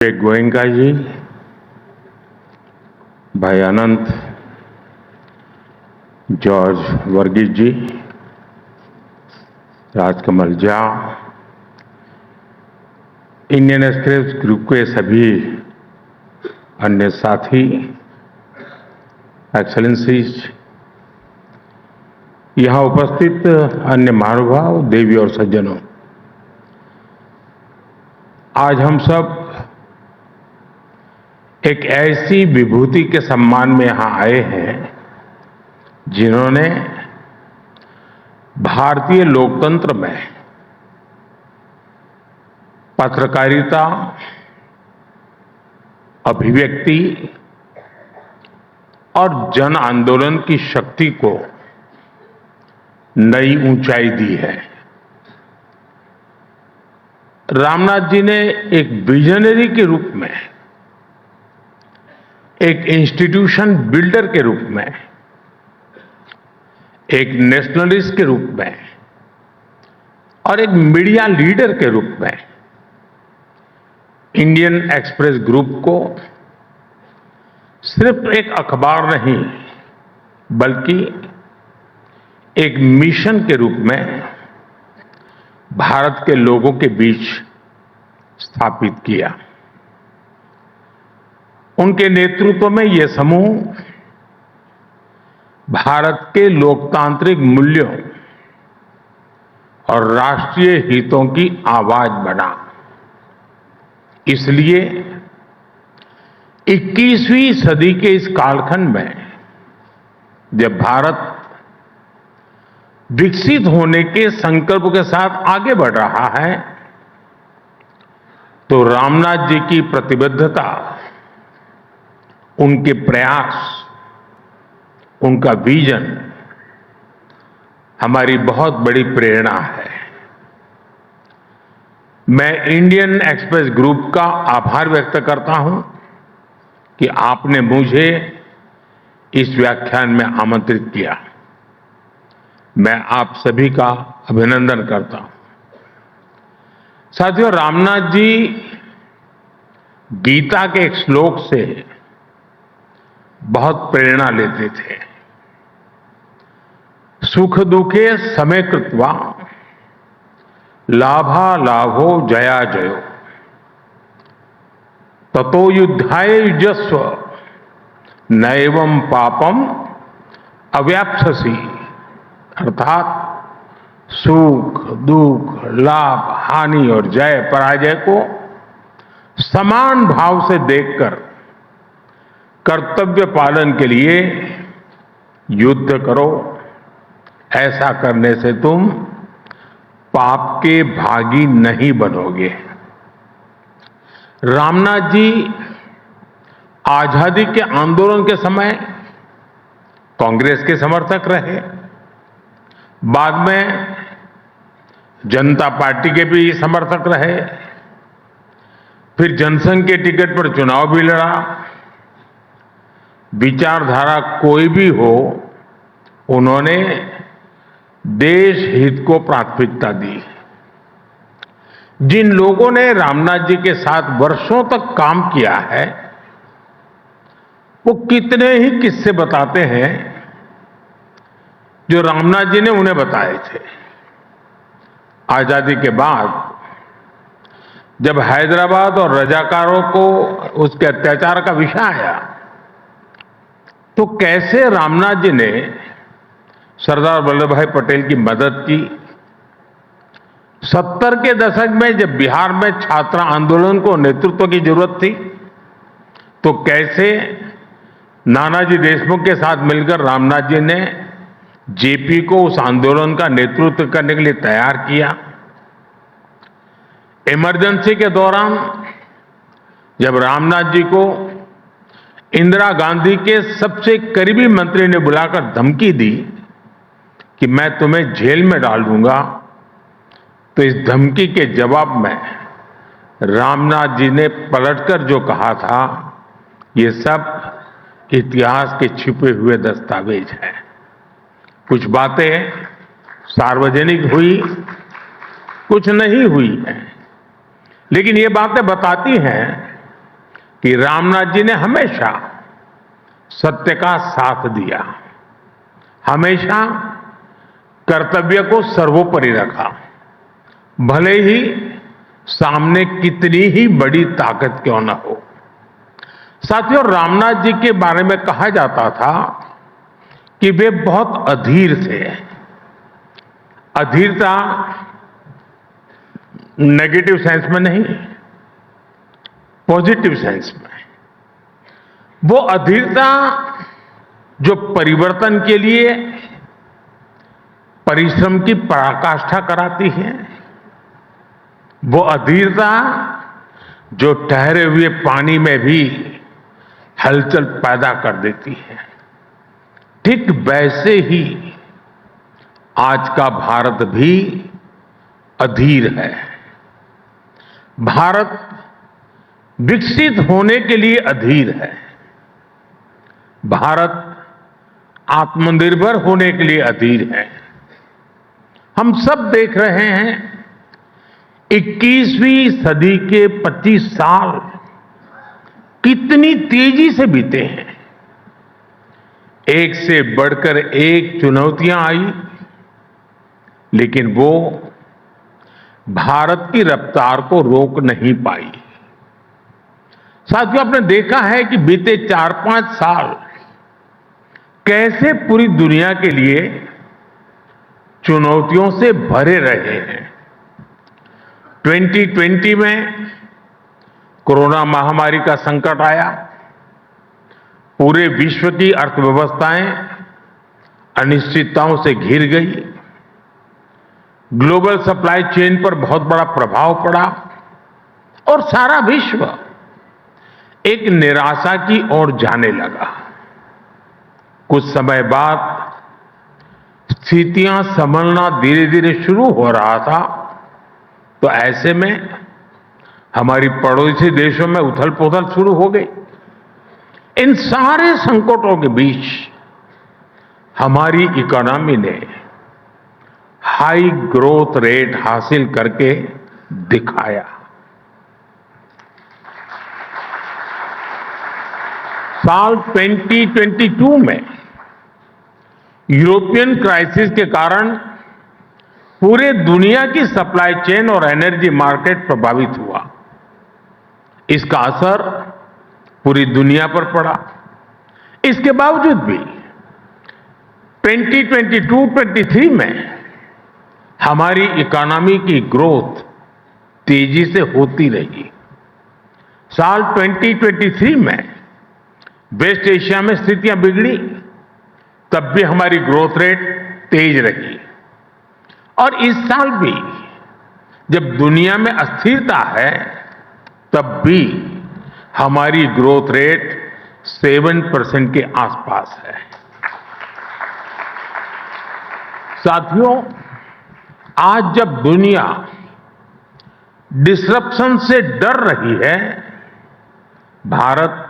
गोयनका जी, भाई Anant, George Varghese ji, Rajkamal Jha, Indian Express group के सभी अन्य साथी, एक्सेलेंसीज, यहां उपस्थित अन्य महानुभाव, देवी और सज्जनों, आज हम सब एक ऐसी विभूति के सम्मान में यहां आए हैं जिन्होंने भारतीय लोकतंत्र में पत्रकारिता, अभिव्यक्ति और जन आंदोलन की शक्ति को नई ऊंचाई दी है। रामनाथ जी ने एक विजनरी के रूप में, एक इंस्टीट्यूशन बिल्डर के रूप में, एक नेशनलिस्ट के रूप में और एक मीडिया लीडर के रूप में इंडियन एक्सप्रेस ग्रुप को सिर्फ एक अखबार नहीं बल्कि एक मिशन के रूप में भारत के लोगों के बीच स्थापित किया। उनके नेतृत्व में यह समूह भारत के लोकतांत्रिक मूल्यों और राष्ट्रीय हितों की आवाज बना। इसलिए 21वीं सदी के इस कालखंड में जब भारत विकसित होने के संकल्प के साथ आगे बढ़ रहा है, तो रामनाथ जी की प्रतिबद्धता, उनके प्रयास, उनका विजन हमारी बहुत बड़ी प्रेरणा है। मैं इंडियन एक्सप्रेस ग्रुप का आभार व्यक्त करता हूं कि आपने मुझे इस व्याख्यान में आमंत्रित किया। मैं आप सभी का अभिनंदन करता हूं। साथियों, रामनाथ जी गीता के एक श्लोक से बहुत प्रेरणा लेते थे। सुख दुखे समय कृत्वा लाभा लाभो जया जयो ततो युद्धाय युजस्व नैवं पापम अव्याप्स्यसि। अर्थात सुख दुख, लाभ हानि और जय पराजय को समान भाव से देखकर कर्तव्य पालन के लिए युद्ध करो। ऐसा करने से तुम पाप के भागी नहीं बनोगे। रामनाथ जी आजादी के आंदोलन के समय कांग्रेस के समर्थक रहे, बाद में जनता पार्टी के भी समर्थक रहे, फिर जनसंघ के टिकट पर चुनाव भी लड़ा। विचारधारा कोई भी हो, उन्होंने देश हित को प्राथमिकता दी। जिन लोगों ने रामनाथ जी के साथ वर्षों तक काम किया है, वो कितने ही किस्से बताते हैं जो रामनाथ जी ने उन्हें बताए थे। आजादी के बाद जब हैदराबाद और रजाकारों को उसके अत्याचार का विषय आया, तो कैसे रामनाथ जी ने सरदार वल्लभ भाई पटेल की मदद की। 70 के दशक में जब बिहार में छात्र आंदोलन को नेतृत्व की जरूरत थी, तो कैसे नानाजी देशमुख के साथ मिलकर रामनाथ जी ने जेपी को उस आंदोलन का नेतृत्व करने के लिए तैयार किया। इमरजेंसी के दौरान जब रामनाथ जी को इंदिरा गांधी के सबसे करीबी मंत्री ने बुलाकर धमकी दी कि मैं तुम्हें जेल में डाल दूंगा, तो इस धमकी के जवाब में रामनाथ जी ने पलटकर जो कहा था, ये सब इतिहास के छिपे हुए दस्तावेज हैं। कुछ बातें सार्वजनिक हुई, कुछ नहीं हुई हैं, लेकिन ये बातें बताती हैं कि रामनाथ जी ने हमेशा सत्य का साथ दिया, हमेशा कर्तव्य को सर्वोपरि रखा, भले ही सामने कितनी ही बड़ी ताकत क्यों न हो। साथियों, रामनाथ जी के बारे में कहा जाता था कि वे बहुत अधीर थे। अधीरता नेगेटिव सेंस में नहीं, पॉजिटिव सेंस में। वो अधीरता जो परिवर्तन के लिए परिश्रम की पराकाष्ठा कराती है, वो अधीरता जो ठहरे हुए पानी में भी हलचल पैदा कर देती है। ठीक वैसे ही आज का भारत भी अधीर है। भारत विकसित होने के लिए अधीर है। भारत आत्मनिर्भर होने के लिए अधीर है। हम सब देख रहे हैं 21वीं सदी के 25 साल कितनी तेजी से बीते हैं। एक से बढ़कर एक चुनौतियां आई, लेकिन वो भारत की रफ्तार को रोक नहीं पाई। साथियों, आपने देखा है कि बीते 4-5 साल कैसे पूरी दुनिया के लिए चुनौतियों से भरे रहे हैं। 2020 में कोरोना महामारी का संकट आया, पूरे विश्व की अर्थव्यवस्थाएं अनिश्चितताओं से घिर गई, ग्लोबल सप्लाई चेन पर बहुत बड़ा प्रभाव पड़ा और सारा विश्व एक निराशा की ओर जाने लगा। कुछ समय बाद स्थितियां संभलना धीरे धीरे शुरू हो रहा था, तो ऐसे में हमारी पड़ोसी देशों में उथल पुथल शुरू हो गई। इन सारे संकटों के बीच हमारी इकोनॉमी ने हाई ग्रोथ रेट हासिल करके दिखाया। साल 2022 में यूरोपियन क्राइसिस के कारण पूरे दुनिया की सप्लाई चेन और एनर्जी मार्केट प्रभावित हुआ। इसका असर पूरी दुनिया पर पड़ा। इसके बावजूद भी 2022-23 में हमारी इकोनॉमी की ग्रोथ तेजी से होती रही। साल 2023 में वेस्ट एशिया में स्थितियां बिगड़ी, तब भी हमारी ग्रोथ रेट तेज रही। और इस साल भी जब दुनिया में अस्थिरता है, तब भी हमारी ग्रोथ रेट 7% के आसपास है। साथियों, आज जब दुनिया डिसरप्शन से डर रही है, भारत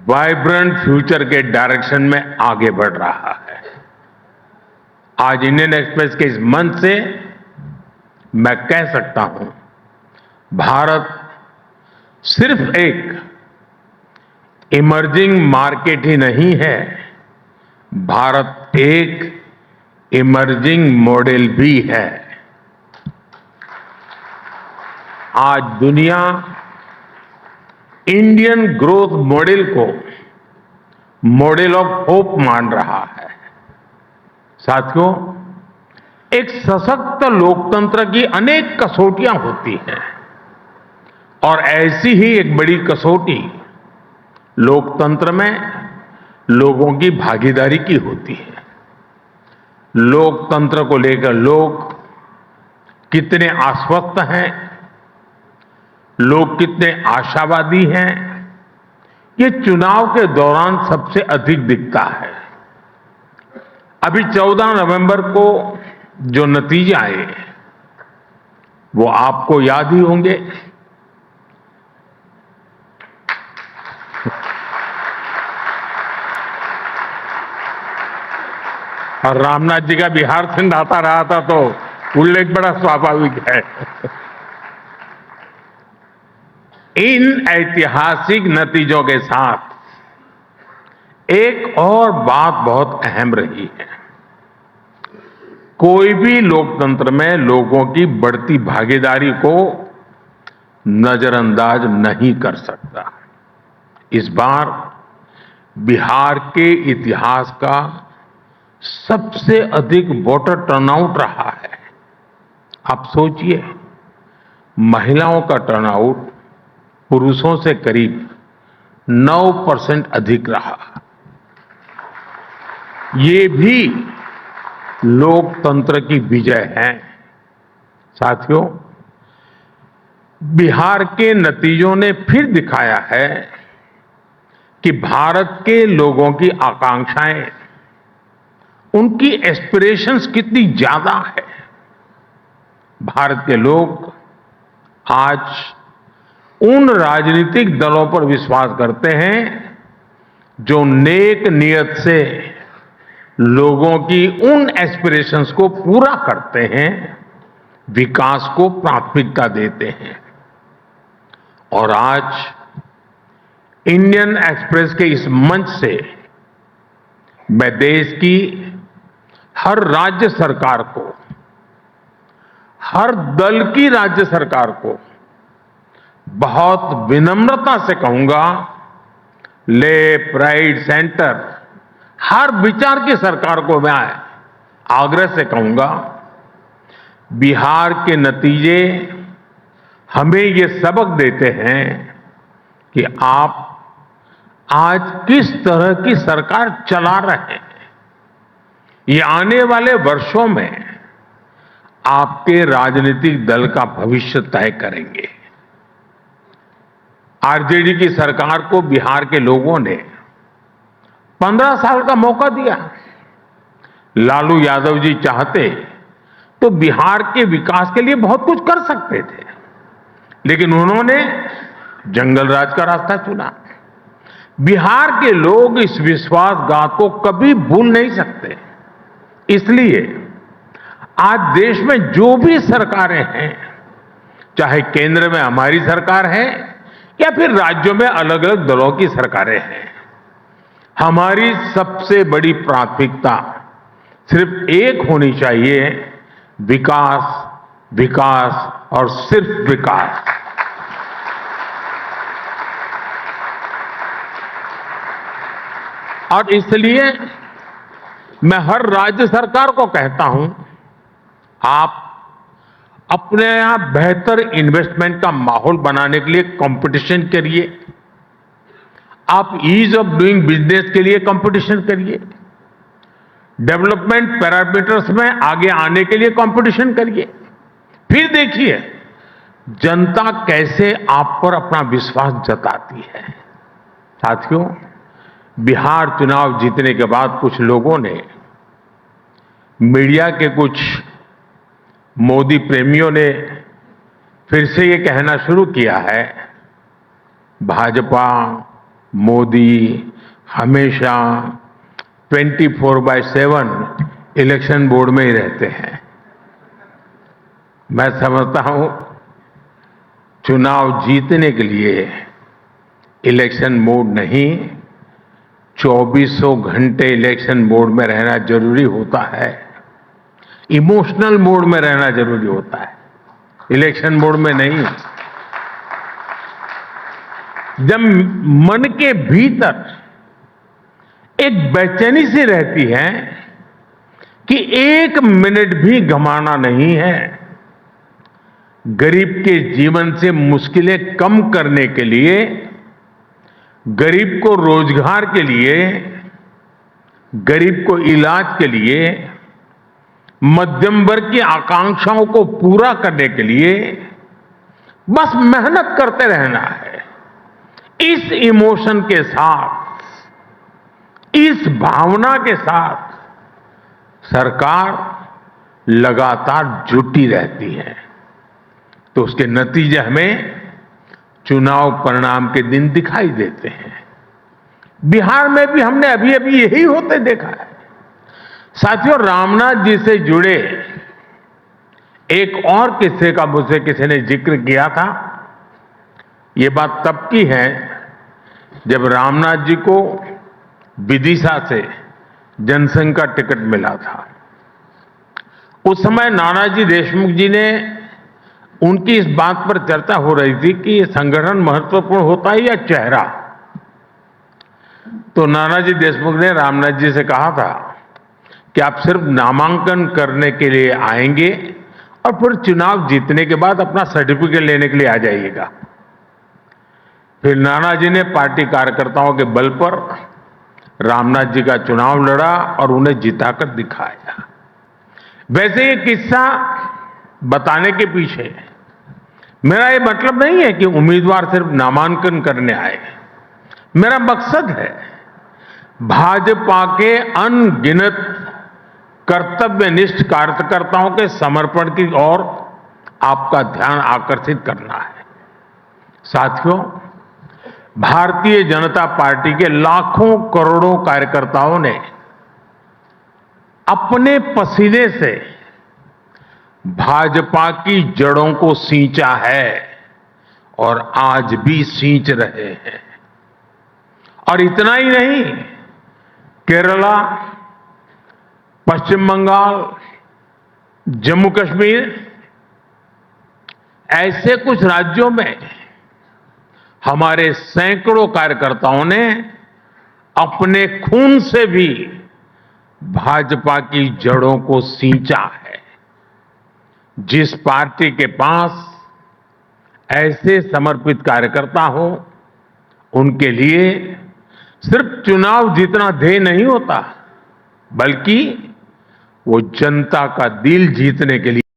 वाइब्रेंट फ्यूचर के डायरेक्शन में आगे बढ़ रहा है। आज इंडियन एक्सप्रेस के इस मंच से मैं कह सकता हूं, भारत सिर्फ एक इमर्जिंग मार्केट ही नहीं है, भारत एक इमर्जिंग मॉडल भी है। आज दुनिया इंडियन ग्रोथ मॉडल को मॉडल ऑफ होप मान रहा है। साथियों, एक सशक्त लोकतंत्र की अनेक कसौटियां होती हैं और ऐसी ही एक बड़ी कसौटी लोकतंत्र में लोगों की भागीदारी की होती है। लोकतंत्र को लेकर लोग कितने आश्वस्त हैं, लोग कितने आशावादी हैं, ये चुनाव के दौरान सबसे अधिक दिखता है। अभी 14 नवंबर को जो नतीजे आए, वो आपको याद ही होंगे। और रामनाथ जी का बिहार से नाता रहा था, तो उल्लेख बड़ा स्वाभाविक है। इन ऐतिहासिक नतीजों के साथ एक और बात बहुत अहम रही है। कोई भी लोकतंत्र में लोगों की बढ़ती भागीदारी को नजरअंदाज नहीं कर सकता। इस बार बिहार के इतिहास का सबसे अधिक वोटर टर्नआउट रहा है। आप सोचिए, महिलाओं का टर्नआउट पुरुषों से करीब 9% अधिक रहा। ये भी लोकतंत्र की विजय है। साथियों, बिहार के नतीजों ने फिर दिखाया है कि भारत के लोगों की आकांक्षाएं, उनकी एस्पिरेशंस कितनी ज्यादा है। भारत के लोग आज उन राजनीतिक दलों पर विश्वास करते हैं जो नेक नियत से लोगों की उन एस्पिरेशंस को पूरा करते हैं, विकास को प्राथमिकता देते हैं। और आज इंडियन एक्सप्रेस के इस मंच से मैं देश की हर राज्य सरकार को, हर दल की राज्य सरकार को बहुत विनम्रता से कहूंगा, लेफ्ट राइट सेंटर, हर विचार की सरकार को मैं आग्रह से कहूंगा, बिहार के नतीजे हमें ये सबक देते हैं कि आप आज किस तरह की सरकार चला रहे हैं। ये आने वाले वर्षों में आपके राजनीतिक दल का भविष्य तय करेंगे। आरजेडी की सरकार को बिहार के लोगों ने 15 साल का मौका दिया। लालू यादव जी चाहते तो बिहार के विकास के लिए बहुत कुछ कर सकते थे, लेकिन उन्होंने जंगल राज का रास्ता चुना। बिहार के लोग इस विश्वासघात को कभी भूल नहीं सकते। इसलिए आज देश में जो भी सरकारें हैं, चाहे केंद्र में हमारी सरकार है या फिर राज्यों में अलग अलग दलों की सरकारें हैं, हमारी सबसे बड़ी प्राथमिकता सिर्फ एक होनी चाहिए, विकास, विकास और सिर्फ विकास। और इसलिए मैं हर राज्य सरकार को कहता हूं, आप अपने यहां बेहतर इन्वेस्टमेंट का माहौल बनाने के लिए कंपटीशन करिए। आप ईज ऑफ डूइंग बिजनेस के लिए कंपटीशन करिए। डेवलपमेंट पैरामीटर्स में आगे आने के लिए कंपटीशन करिए। फिर देखिए जनता कैसे आप पर अपना विश्वास जताती है। साथियों, बिहार चुनाव जीतने के बाद कुछ लोगों ने, मीडिया के कुछ मोदी प्रेमियों ने फिर से ये कहना शुरू किया है, भाजपा, मोदी हमेशा 24/7 इलेक्शन बोर्ड में ही रहते हैं। मैं समझता हूं चुनाव जीतने के लिए इलेक्शन मोड नहीं, 2400 घंटे इलेक्शन मोड में रहना जरूरी होता है। इमोशनल मोड में रहना जरूरी होता है, इलेक्शन मोड में नहीं। जब मन के भीतर एक बेचैनी सी रहती है कि 1 मिनट भी गंवाना नहीं है, गरीब के जीवन से मुश्किलें कम करने के लिए, गरीब को रोजगार के लिए, गरीब को इलाज के लिए, मध्यम वर्ग की आकांक्षाओं को पूरा करने के लिए बस मेहनत करते रहना है। इस इमोशन के साथ, इस भावना के साथ सरकार लगातार जुटी रहती है, तो उसके नतीजे हमें चुनाव परिणाम के दिन दिखाई देते हैं। बिहार में भी हमने अभी अभी यही होते देखा है। साथियों, रामनाथ जी से जुड़े एक और किस्से का मुझसे किसी ने जिक्र किया था। ये बात तब की है जब रामनाथ जी को विदिशा से जनसंघ का टिकट मिला था। उस समय नानाजी देशमुख जी ने उनकी इस बात पर चर्चा हो रही थी कि ये संगठन महत्वपूर्ण होता है या चेहरा। तो नानाजी देशमुख ने रामनाथ जी से कहा था कि आप सिर्फ नामांकन करने के लिए आएंगे और फिर चुनाव जीतने के बाद अपना सर्टिफिकेट लेने के लिए आ जाइएगा। फिर नानाजी ने पार्टी कार्यकर्ताओं के बल पर रामनाथ जी का चुनाव लड़ा और उन्हें जिताकर दिखाया। वैसे ये किस्सा बताने के पीछे मेरा ये मतलब नहीं है कि उम्मीदवार सिर्फ नामांकन करने आए। मेरा मकसद है भाजपा के अनगिनत कर्तव्यनिष्ठ कार्यकर्ताओं के समर्पण की ओर आपका ध्यान आकर्षित करना है। साथियों, भारतीय जनता पार्टी के लाखों करोड़ों कार्यकर्ताओं ने अपने पसीने से भाजपा की जड़ों को सींचा है और आज भी सींच रहे हैं। और इतना ही नहीं, केरला, पश्चिम बंगाल, जम्मू कश्मीर ऐसे कुछ राज्यों में हमारे सैकड़ों कार्यकर्ताओं ने अपने खून से भी भाजपा की जड़ों को सींचा है। जिस पार्टी के पास ऐसे समर्पित कार्यकर्ता हो, उनके लिए सिर्फ चुनाव जीतना ध्येय नहीं होता, बल्कि वो जनता का दिल जीतने के लिए